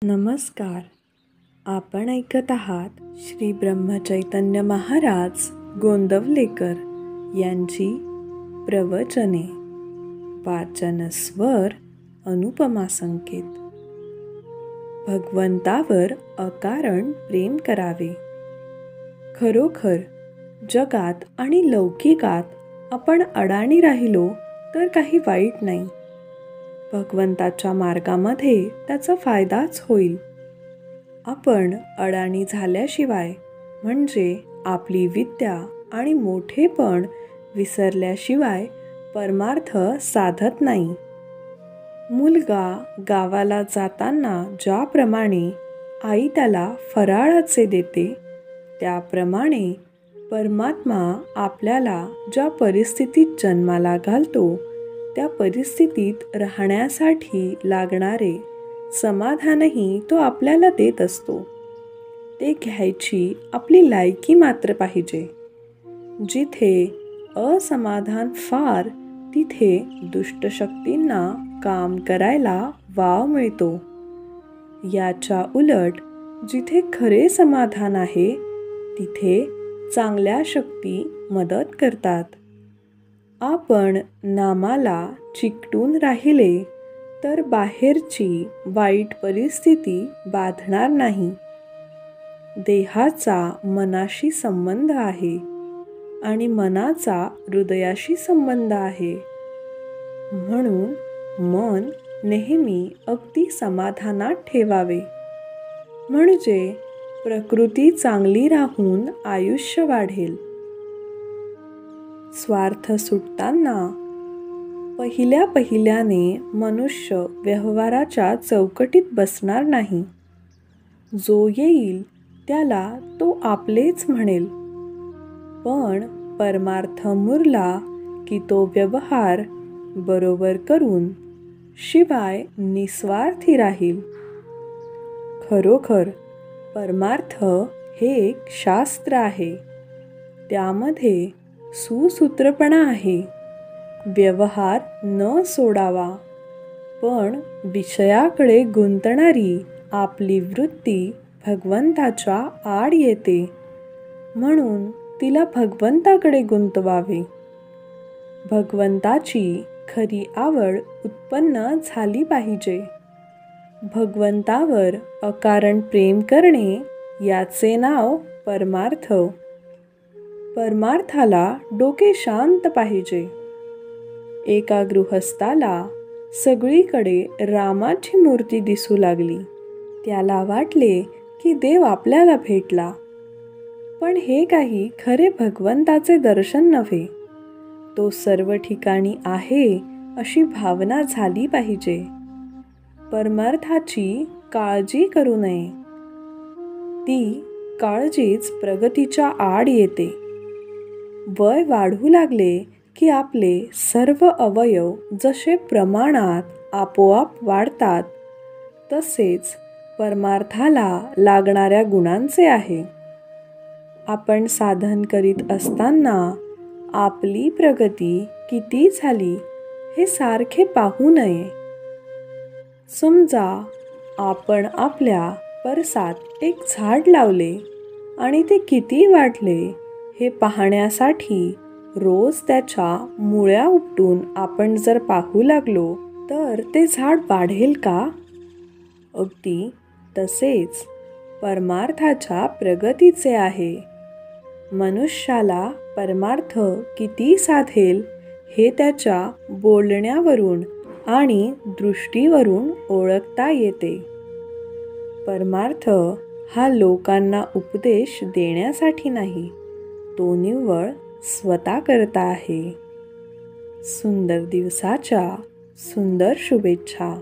नमस्कार. आपण ऐकत आहात श्री ब्रह्मचैतन्य महाराज गोंदवलेकर यांची प्रवचने. वाचन स्वर अनुपमा संकेत. भगवंतावर अकारण प्रेम करावे. खरोखर जगात आणि लौकिकात आपण अडाणी राहिलो तर काही वाईट नाही. भगवंताच्या मार्गामध्ये त्याचा फायदाच होईल. आपण अडाणी झाल्याशिवाय म्हणजे आपली विद्या आणि मोठेपण विसरल्याशिवाय परमार्थ साधत नाही. मुलगा गावाला जाताना ज्याप्रमाणे आई त्याला फराळाचे देते, त्याप्रमाणे परमात्मा आपल्याला ज्या परिस्थितीत जन्माला घालतो त्या परिस्थितीत राहण्यासाठी लागणारे समाधानही तो आपल्याला देत असतो. ते घ्यायची आपली लायकी मात्र पाहिजे. जिथे असमाधान फार, तिथे दुष्टशक्तींना काम करायला वाव मिळतो. याच्या उलट जिथे खरे समाधान आहे, तिथे चांगल्या शक्ती मदत करतात. आपण नामाला चिकटून राहिले तर बाहेरची वाईट परिस्थिती बाधणार नाही. देहाचा मनाशी संबंध आहे आणि मनाचा हृदयाशी संबंध आहे. म्हणून मन नेहमी अगदी समाधानात ठेवावे, म्हणजे प्रकृती चांगली राहून आयुष्य वाढेल. स्वार्थ सुटताना पहिल्याने मनुष्य व्यवहाराच्या चौकटीत बसणार नाही. जो येईल त्याला तो आपलेच म्हणेल. पण परमार्थ मुरला की तो व्यवहार बरोबर करून शिवाय निस्वार्थी राहील. खरोखर परमार्थ हे एक शास्त्र आहे. त्यामध्ये सुसूत्रपणा आहे. व्यवहार न सोडावा, पण विषयाकडे गुंतणारी आपली वृत्ती भगवंताच्या आड येते, म्हणून तिला भगवंताकडे गुंतवावे. भगवंताची खरी आवड उत्पन्न झाली पाहिजे. भगवंतावर अकारण प्रेम करणे याचे नाव परमार्थ. परमार्थाला डोके शांत पाहिजे. एका गृहस्थाला सगळीकडे रामाची मूर्ती दिसू लागली. त्याला वाटले की देव आपल्याला भेटला. पण हे काही खरे भगवंताचे दर्शन नव्हे. तो सर्व ठिकाणी आहे अशी भावना झाली पाहिजे. परमार्थाची काळजी करू नये. ती काळजीच प्रगतीच्या आड येते. वय वाढू लागले की आपले सर्व अवयव जसे प्रमाणात आपोआप वाढतात, तसेच परमार्थाला लागणाऱ्या गुणांचे आहे. आपण साधन करीत असताना आपली प्रगती किती झाली हे सारखे पाहू नये. समजा आपण आपल्या परसात एक झाड लावले आणि ते किती वाढले हे पाहण्यासाठी रोज त्याच्या मुळ्या उपटून आपण जर पाहू लागलो तर ते झाड वाढेल का? अगदी तसेच परमार्थाच्या प्रगतीचे आहे. मनुष्याला परमार्थ किती साधेल हे त्याच्या बोलण्यावरून आणि दृष्टीवरून ओळखता येते. परमार्थ हा लोकांना उपदेश देण्यासाठी नाही, तो निव्वळ स्वतः करता आहे. सुंदर दिवसाच्या सुंदर शुभेच्छा.